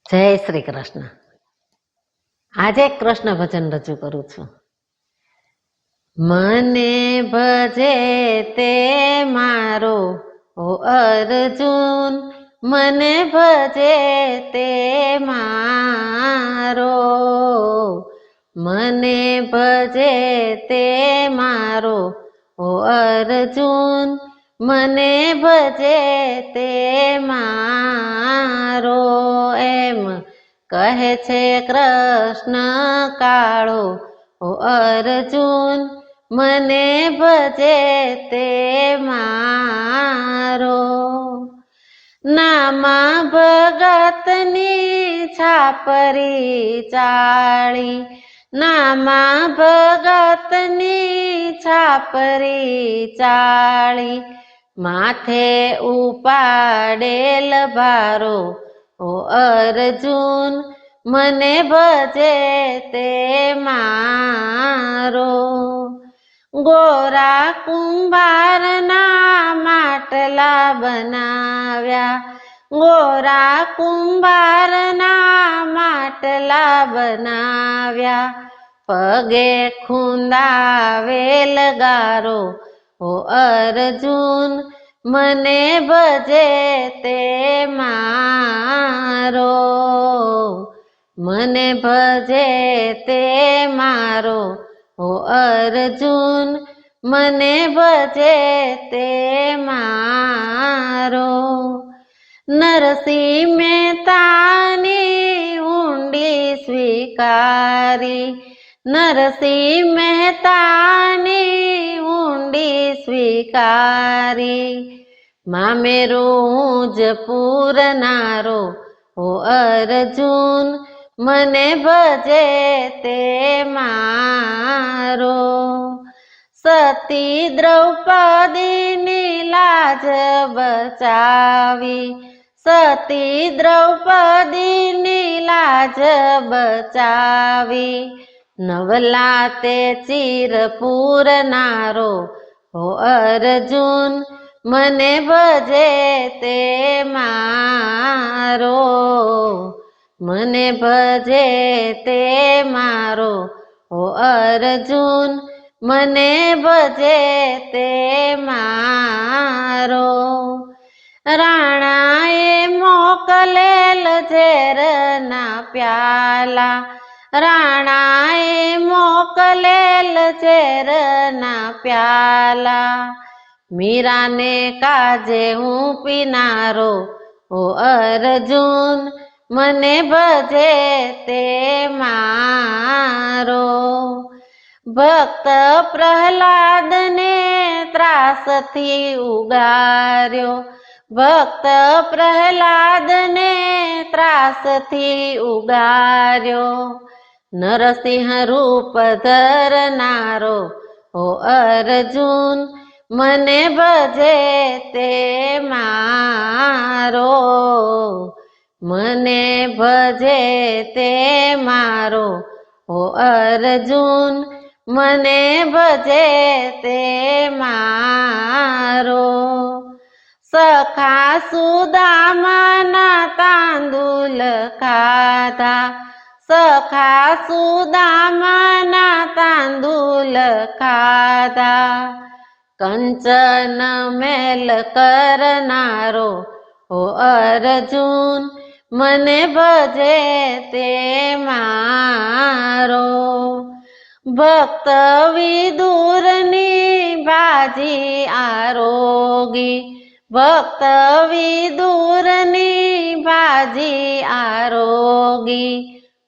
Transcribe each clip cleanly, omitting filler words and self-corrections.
જય શ્રી કૃષ્ણ. આજે કૃષ્ણ ભજન રજૂ કરું છું. મને ભજે તે મારો ઓ અર્જુન, મને ભજે તે મારો, મને ભજે તે મારો ઓ અર્જુન, મને ભજે તે મારો. એમ કહે છે કૃષ્ણ કાળો ઓ અર્જુન, મને ભજે તે મારો. નામા ભગતની છાપરી ચાળી, નામા ભગતની છાપરી ચાળી, માથે ઉપાડેલ ભારો ઓ અર્જુન, મને ભજે તે મારો. ગોરા કુંભારના માટલા બનાવ્યા, ગોરા કુંભારના માટલા બનાવ્યા, પગે ખૂંદાવેલ ગારો ઓ અર્જુન, મને ભજે તે મારો, મને ભજે તે મારો ઓ અર્જુન, મને ભજે તે મારો. નરસિંહ મહેતાની ઊંડી સ્વીકારી, નરસિંહ મહેતાની ઊંડી સ્વીકારી, મામેરું જ પૂરનારો ઓ અર્જુન, મને ભજે તે મારો. સતી દ્રૌપદીની લાજ બચાવી, સતી દ્રૌપદીની લાજ બચાવી, નવલા તે ચીર પૂરનારો ઓ અર્જુન, મને ભજે તે મારો, મને ભજે તે મારો ઓ અર્જુન, મને ભજે તે મારો. રાણાએ મોકલેલ ઝેરના પ્યાલા, રાણાએ મોકલેલ ઝેરના પ્યાલા, મીરાને કાજે હું પીનારો ઓ અર્જુન, મને ભજે તે મારો. ભક્ત પ્રહલાદને ત્રાસથી ઉગાર્યો, ભક્ત પ્રહલાદને ત્રાસથી ઉગાર્યો, નરસિંહ રૂપ ધરનારો ઓ અર્જુન, મને ભજે તે મારો, મને ભજે તે મારો ઓ અર્જુન, મને ભજે તે મારો. સખા સુદામાના તાંદુલ ખાધા, સખા સુદામાના તાંદુલ ખાધા, કંચન મેલ કરનારો ઓ અર્જુન, મને ભજે તે મારો. ભક્ત વિદુરની ભાજી આરોગી, ભક્ત વિદુરની ભાજી આરોગી,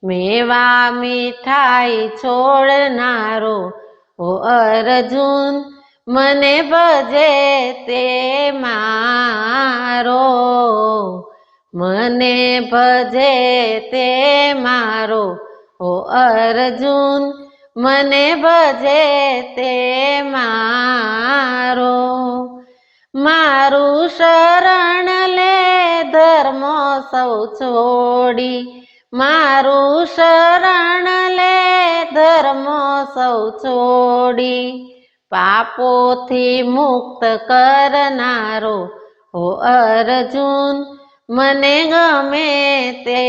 મેવા મીઠાઈ છોડનારો ઓ અર્જુન, મને ભજે તે મારો, મને ભજે તે મારો ઓ અર્જુન, મને ભજે તે મારો. મારું શરણ લે ધર્મો સૌ છોડી, મારું શરણ લે ધર્મો સૌ છોડી, પાપોથી મુક્ત કરનારો ઓ અર્જુન, મને ગમે તે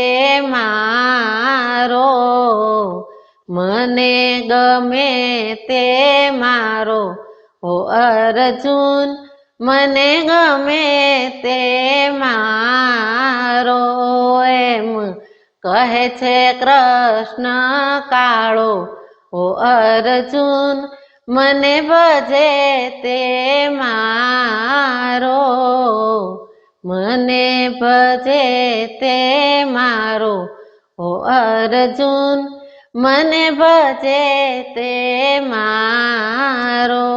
મારો, મને ગમે તે મારો ઓ અર્જુન, મને ગમે તે મારો. એમ કહે છે કૃષ્ણ કાળો ઓ અર્જુન, મને ભજે તે મારો, મને ભજે તે મારો ઓ અર્જુન, મને ભજે તે મારો.